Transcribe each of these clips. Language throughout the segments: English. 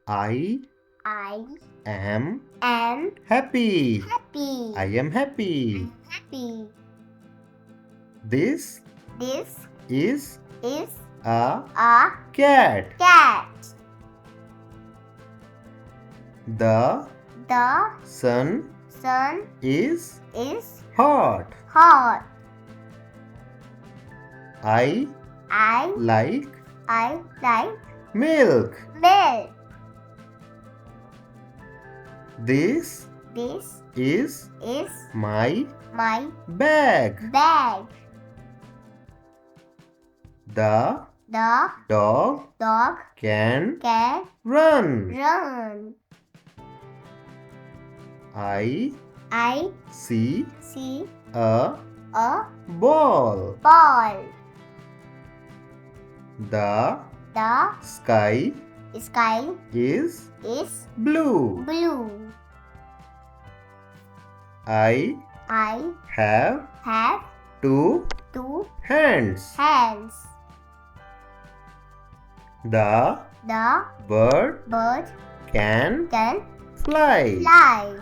I I am am happy. happy. I am happy. Happy. This This is is a a cat. cat. The The sun sun is is hot. hot. I I like like milk. milk. This This is is my my bag. bag. The The dog dog can can run. run. I I see see a a ball. ball. The The sky sky is is blue. blue. I I have have two two hands. hands. The The bird bird can can fly. fly.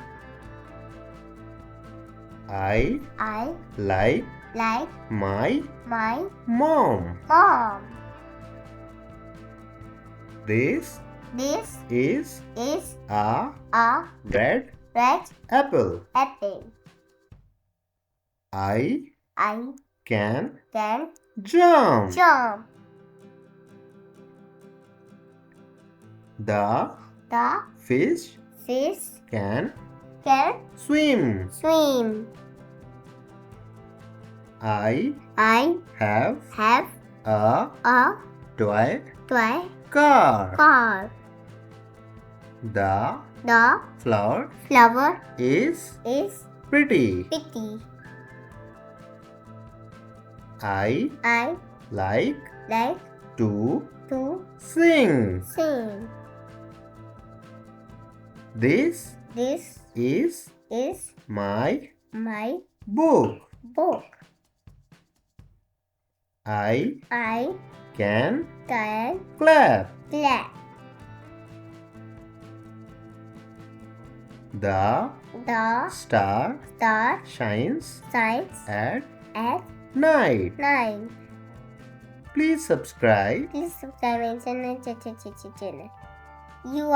I I like like my my mom. mom. This This is is a a red red apple. apple. I I can can jump. jump. The The fish fish can can swim. swim. I have have a a toy toy car. car. The The flower flower is is pretty. pretty. I I like like to to sing. sing. This This is my my book. book. I can can clap. clap. The The star star shines shines at at night. night. Please subscribe. Please subscribe my channel. You